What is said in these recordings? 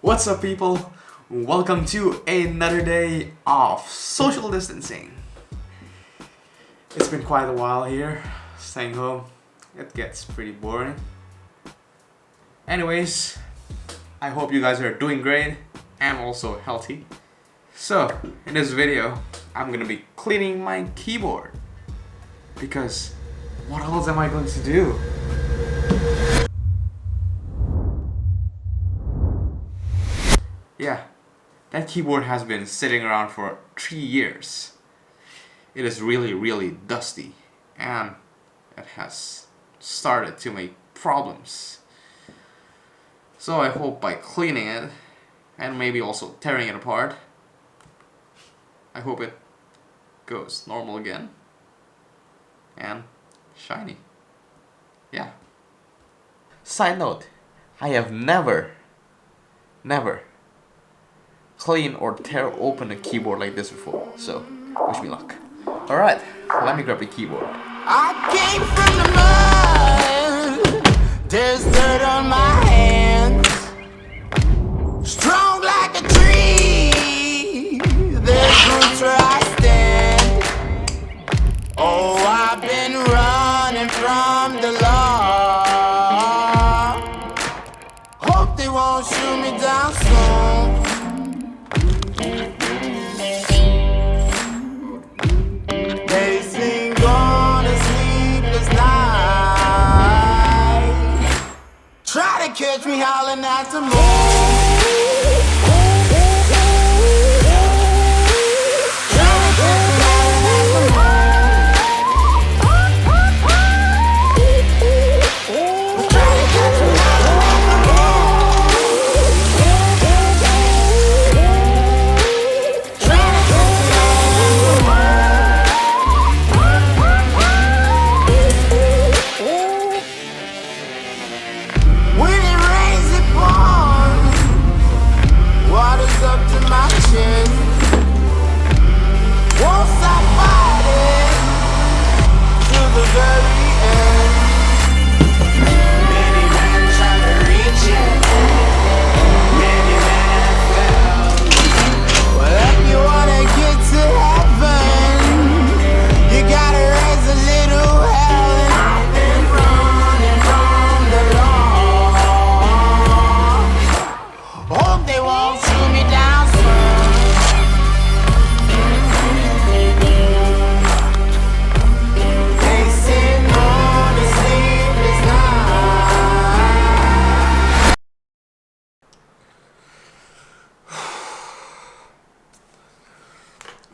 What's up, people? Welcome to another day of social distancing. It's been quite a while here, staying home. It gets pretty boring. Anyways, I hope you guys are doing great and also healthy. So, in this video, I'm gonna be cleaning my keyboard. Because what else am I going to do? Yeah, that keyboard has been sitting around for 3 years. It is really dusty and it has started to make problems. So I hope by cleaning it and maybe also tearing it apart, I hope it goes normal again and shiny. Yeah. Side note, I have never clean or tear open a keyboard like this before, so wish me luck. Alright, let me grab the keyboard. I came from the mud, there's dirt on my hands. Strong like a tree, there's roots where I stand. Oh, I've been running from the law. Hope they won't shoot me down soon. They sing on a sleepless night. Try to catch me howling at the moon.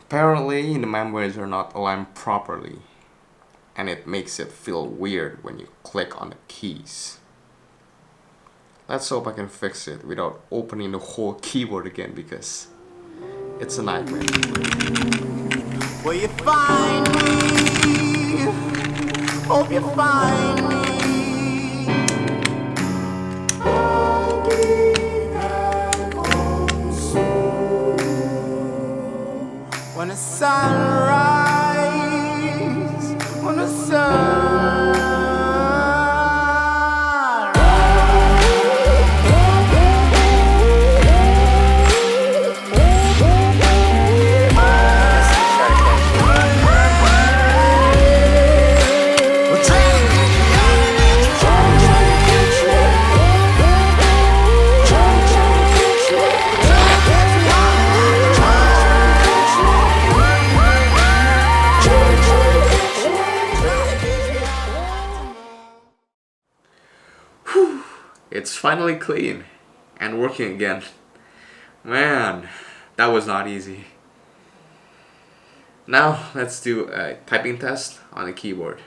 Apparently the memories are not aligned properly and it makes it feel weird when you click on the keys. Let's hope I can fix it without opening the whole keyboard again because it's a nightmare. Will you find me? Hope you find me. I'll be back home soon. When the sunrise, when the sun. It's finally clean and working again. Man, that was not easy. Now let's do a typing test on the keyboard.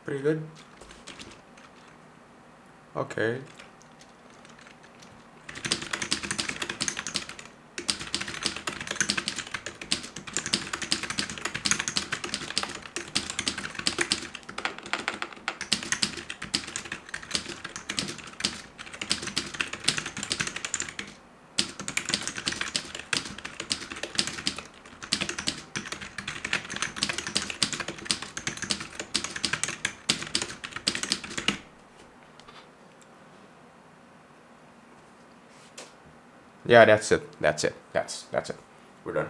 Pretty good. Okay, Yeah, that's it. That's it. That's it. We're done.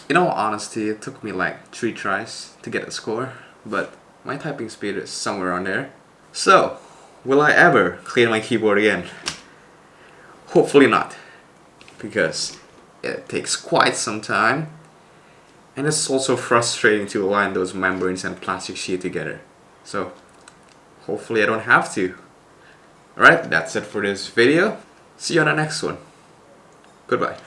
In all honesty, it took me like 3 tries to get a score, but my typing speed is somewhere on there. So, will I ever clean my keyboard again? Hopefully not, because it takes quite some time, and it's also frustrating to align those membranes and plastic sheet together. So, hopefully I don't have to. Alright, that's it for this video. See you on the next one. Goodbye.